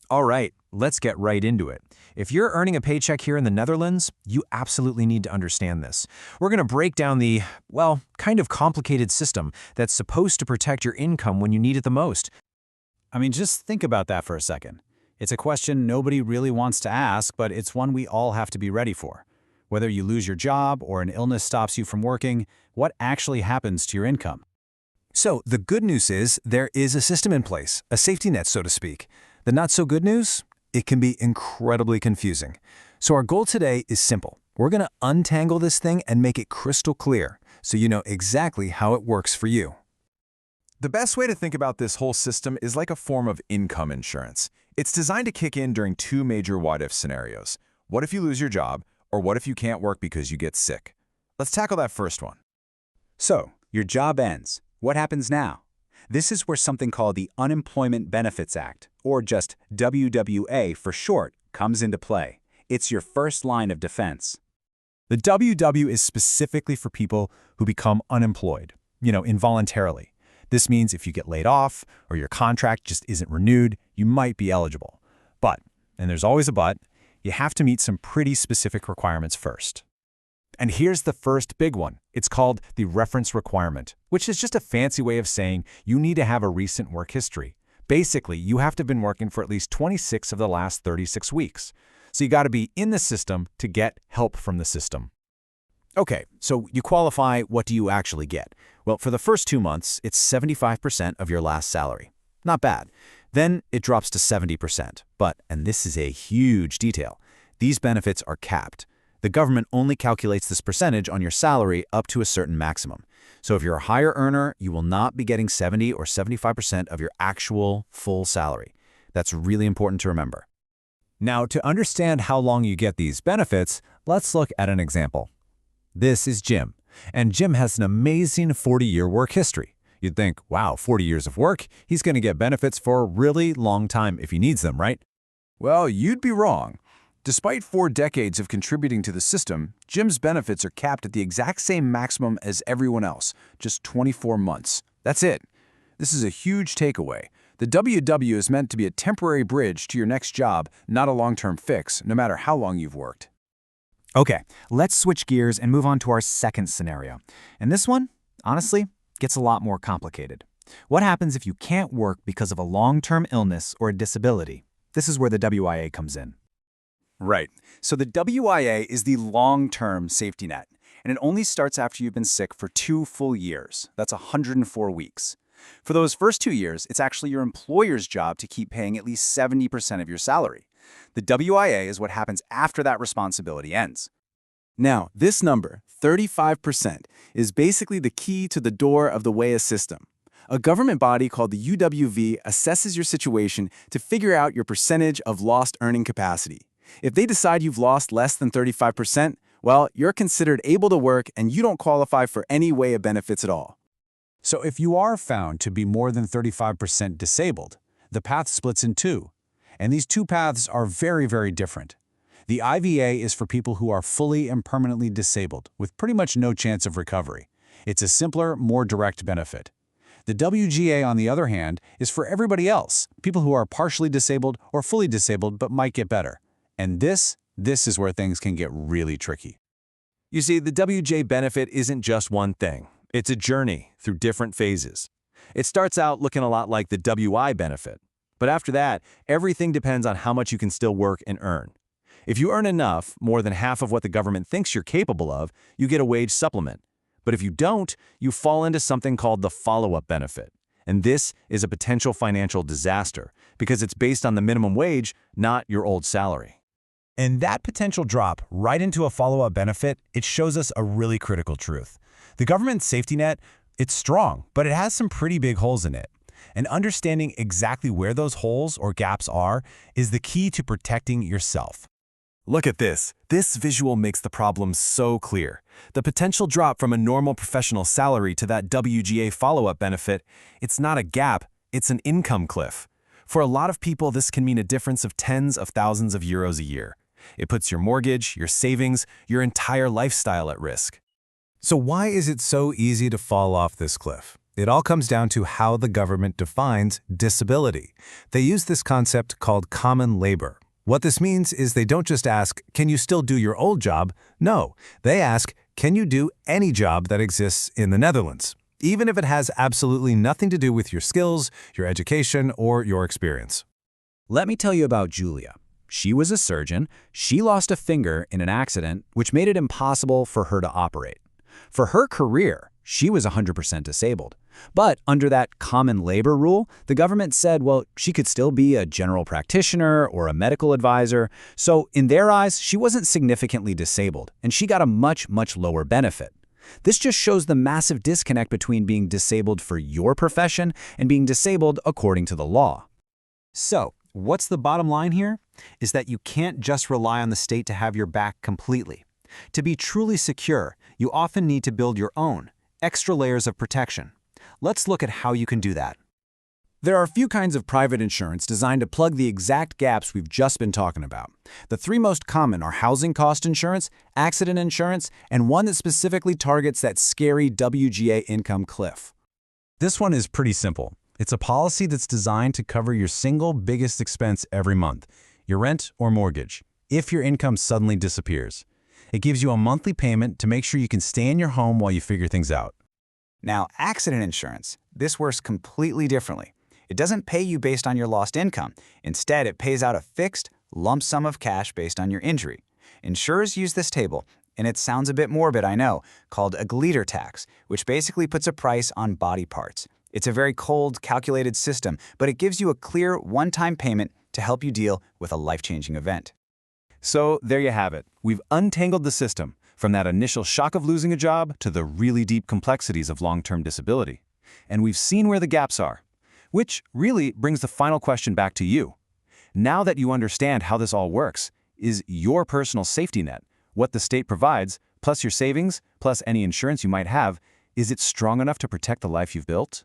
All right, let's get right into it. If you're earning a paycheck here in the Netherlands, you absolutely need to understand this. We're going to break down the, well, kind of complicated system that's supposed to protect your income when you need it the most. I mean, just think about that for a second. It's a question nobody really wants to ask, but it's one we all have to be ready for. Whether you lose your job or an illness stops you from working, what actually happens to your income? So, the good news is there is a system in place, a safety net, so to speak. The not so good news? It can be incredibly confusing. So our goal today is simple. We're going to untangle this thing and make it crystal clear so you know exactly how it works for you. The best way to think about this whole system is like a form of income insurance. It's designed to kick in during two major what-if scenarios. What if you lose your job, or what if you can't work because you get sick? Let's tackle that first one. So, your job ends. What happens now? This is where something called the Unemployment Benefits Act, or just WWA for short, comes into play. It's your first line of defense. The WW is specifically for people who become unemployed, involuntarily. This means if you get laid off or your contract just isn't renewed, you might be eligible. But, and there's always a but, you have to meet some pretty specific requirements first. And here's the first big one. It's called the reference requirement, which is just a fancy way of saying you need to have a recent work history. Basically, you have to have been working for at least 26 of the last 36 weeks. So you got to be in the system to get help from the system. Okay, so you qualify, what do you actually get? Well, for the first 2 months, it's 75% of your last salary. Not bad. Then it drops to 70%. But, and this is a huge detail, these benefits are capped. The government only calculates this percentage on your salary up to a certain maximum. So if you're a higher earner, you will not be getting 70 or 75% of your actual full salary. That's really important to remember. Now, to understand how long you get these benefits, let's look at an example. This is Jim, and Jim has an amazing 40-year work history. You'd think, wow, 40 years of work, he's going to get benefits for a really long time if he needs them, right? Well, you'd be wrong. Despite 4 decades of contributing to the system, Jim's benefits are capped at the exact same maximum as everyone else, just 24 months. That's it. This is a huge takeaway. The WW is meant to be a temporary bridge to your next job, not a long-term fix, no matter how long you've worked. Okay, let's switch gears and move on to our second scenario. And this one, honestly, gets a lot more complicated. What happens if you can't work because of a long-term illness or a disability? This is where the WIA comes in. Right. So the WIA is the long-term safety net, and it only starts after you've been sick for 2 full years. That's 104 weeks. For those first 2 years, it's actually your employer's job to keep paying at least 70% of your salary. The WIA is what happens after that responsibility ends. Now, this number, 35%, is basically the key to the door of the WIA system. A government body called the UWV assesses your situation to figure out your percentage of lost earning capacity. If they decide you've lost less than 35%, well, you're considered able to work and you don't qualify for any WIA benefits at all. So if you are found to be more than 35% disabled, the path splits in two. And these two paths are very, very different. The IVA is for people who are fully and permanently disabled, with pretty much no chance of recovery. It's a simpler, more direct benefit. The WGA, on the other hand, is for everybody else, people who are partially disabled or fully disabled but might get better. And this is where things can get really tricky. You see, the WJ benefit isn't just one thing. It's a journey through different phases. It starts out looking a lot like the WI benefit. But after that, everything depends on how much you can still work and earn. If you earn enough, more than half of what the government thinks you're capable of, you get a wage supplement. But if you don't, you fall into something called the follow-up benefit. And this is a potential financial disaster because it's based on the minimum wage, not your old salary. And that potential drop right into a follow-up benefit, it shows us a really critical truth. The government safety net, it's strong, but it has some pretty big holes in it. And understanding exactly where those holes or gaps are is the key to protecting yourself. Look at this. This visual makes the problem so clear. The potential drop from a normal professional salary to that WGA follow-up benefit, it's not a gap, it's an income cliff. For a lot of people, this can mean a difference of tens of thousands of euros a year. It puts your mortgage, your savings, your entire lifestyle at risk. So why is it so easy to fall off this cliff? It all comes down to how the government defines disability. They use this concept called common labor. What this means is they don't just ask, can you still do your old job? No, they ask, can you do any job that exists in the Netherlands, even if it has absolutely nothing to do with your skills, your education, or your experience. Let me tell you about Julia. She was a surgeon. She lost a finger in an accident, which made it impossible for her to operate. For her career, she was 100% disabled. But under that common labor rule, the government said, well, she could still be a general practitioner or a medical advisor. So in their eyes, she wasn't significantly disabled, and she got a much, much lower benefit. This just shows the massive disconnect between being disabled for your profession and being disabled according to the law. So, what's the bottom line here? Is that you can't just rely on the state to have your back completely. To be truly secure, you often need to build your own, extra layers of protection. Let's look at how you can do that. There are a few kinds of private insurance designed to plug the exact gaps we've just been talking about. The three most common are housing cost insurance, accident insurance, and one that specifically targets that scary WGA income cliff. This one is pretty simple. It's a policy that's designed to cover your single biggest expense every month, your rent or mortgage, if your income suddenly disappears. It gives you a monthly payment to make sure you can stay in your home while you figure things out. Now, accident insurance, this works completely differently. It doesn't pay you based on your lost income. Instead, it pays out a fixed lump sum of cash based on your injury. Insurers use this table, and it sounds a bit morbid, I know, called a glider tax, which basically puts a price on body parts. It's a very cold, calculated system, but it gives you a clear, one-time payment to help you deal with a life-changing event. So there you have it. We've untangled the system, from that initial shock of losing a job to the really deep complexities of long-term disability. And we've seen where the gaps are, which really brings the final question back to you. Now that you understand how this all works, is your personal safety net, what the state provides, plus your savings, plus any insurance you might have, is it strong enough to protect the life you've built?